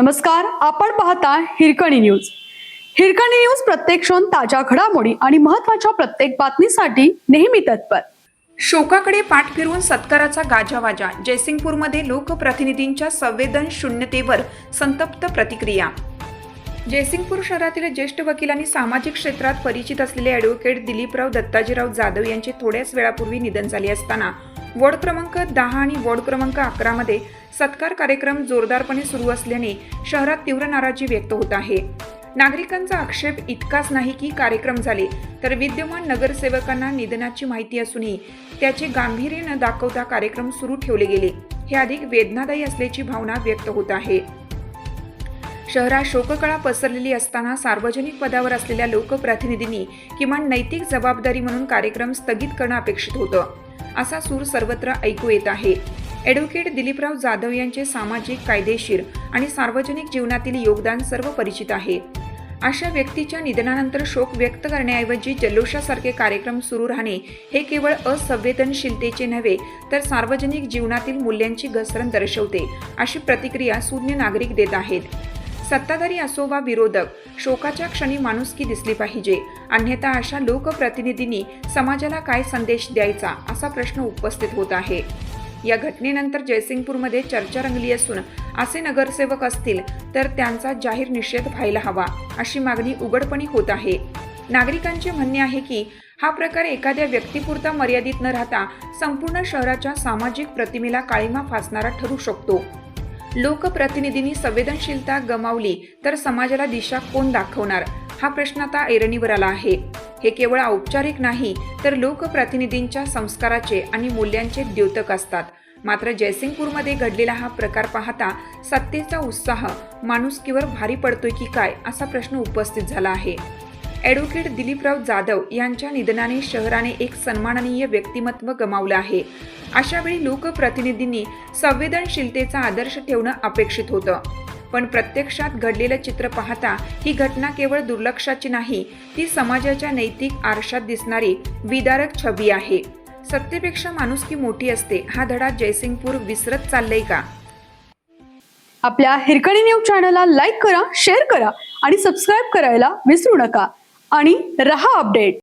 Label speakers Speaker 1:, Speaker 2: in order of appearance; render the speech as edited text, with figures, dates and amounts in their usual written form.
Speaker 1: नमस्कार, आपण पाहता हिरकणी न्यूज. हिरकणी न्यूज प्रत्येक क्षण ताज्या घडामोडी आणि महत्त्वाच्या प्रत्येक बातमीसाठी नेहमी तत्पर.
Speaker 2: शोकाकडे पाठ फिरवून सत्काराचा गाजावाजा. जयसिंगपूरमध्ये लोकप्रतिनिधींच्या संवेदनशून्यतेवर संतप्त प्रतिक्रिया. जयसिंगपूर शहरातील ज्येष्ठ वकील आणि सामाजिक क्षेत्रात परिचित असलेले ॲडव्होकेट दिलीपराव दत्ताजीराव जाधव यांचे थोड्याच वेळापूर्वी निधन झाले असताना वॉर्ड क्रमांक 10 आणि वॉर्ड क्रमांक 11 मध्ये सत्कार कार्यक्रम जोरदारपणे सुरू असल्याने शहरात तीव्र नाराजी व्यक्त होत आहे. नागरिकांचा आक्षेप इतकाच नाही की कार्यक्रम झाले तर विद्यमान नगरसेवकांना निधनाची माहिती असूनही त्याचे गांभीर्य न दाखवता कार्यक्रम सुरू ठेवले गेले, हे अधिक वेदनादायी असल्याची भावना व्यक्त होत आहे. शहरात शोककळा पसरलेली असताना सार्वजनिक पदावर असलेल्या लोकप्रतिनिधींनी किमान नैतिक जबाबदारी म्हणून कार्यक्रम स्थगित करणं अपेक्षित होतं, असा सूर सर्वत्र ऐकू येत आहे. ॲडव्होकेट दिलीपराव जाधव यांचे सामाजिक, कायदेशीर आणि सार्वजनिक जीवनातील योगदान सर्व परिचित आहे. अशा व्यक्तीच्या निधनानंतर शोक व्यक्त करण्याऐवजी जल्लोषासारखे कार्यक्रम सुरू राहणे हे केवळ असंवेदनशीलतेचे नव्हे तर सार्वजनिक जीवनातील मूल्यांची घसरण दर्शवते, अशी प्रतिक्रिया सुज्ञ नागरिक देत आहेत. सत्ताधारी असो वा विरोधक, शोकाच्या क्षणी माणुसकी दिसली पाहिजे, अन्यथा अशा लोकप्रतिनिधींनी समाजाला काय संदेश द्यायचा, असा प्रश्न उपस्थित होत आहे. या घटनेनंतर जयसिंगपूरमध्ये चर्चा रंगली असून असे नगरसेवक असतील तर त्यांचा जाहीर निषेध व्हायला हवा, अशी मागणी उघडपणे होत आहे. नागरिकांचे म्हणणे आहे की हा प्रकार एखाद्या व्यक्तीपुरता मर्यादित न राहता संपूर्ण शहराच्या सामाजिक प्रतिमेला काळिमा फासणारा ठरू शकतो. लोकप्रतिनिधींनी संवेदनशीलता गमावली तर समाजाला दिशा कोण दाखवणार, हा प्रश्न आता ऐरणीवर आला आहे. हे केवळ औपचारिक नाही तर लोकप्रतिनिधींच्या संस्काराचे आणि मूल्यांचे द्योतक असतात. मात्र जयसिंगपूरमध्ये घडलेला हा प्रकार पाहता सत्तेचा उत्साह माणुसकीवर भारी पडतोय की काय, असा प्रश्न उपस्थित झाला आहे. ॲडव्होकेट दिलीपराव जाधव यांच्या निधनाने शहराने एक सन्माननीय व्यक्तिमत्व गमावलं आहे. अशावेळी लोकप्रतिनिधींनी संवेदनशीलतेचा आदर्श ठेवणं अपेक्षित होतं. पण प्रत्यक्षात घडलेलं चित्र पाहता ही घटना केवळ दुर्लक्षाची नाही, ती समाजाच्या नैतिक आरशात दिसणारी विदारक छबी आहे. सत्तेपेक्षा माणुसकी मोठी असते, हा धडा जयसिंगपूर विसरत चाललंय का?
Speaker 1: आपल्या हिरकणी न्यूज चॅनलला लाईक करा, शेअर करा आणि सबस्क्राईब करायला विसरू नका. आणि रहा अपडेट.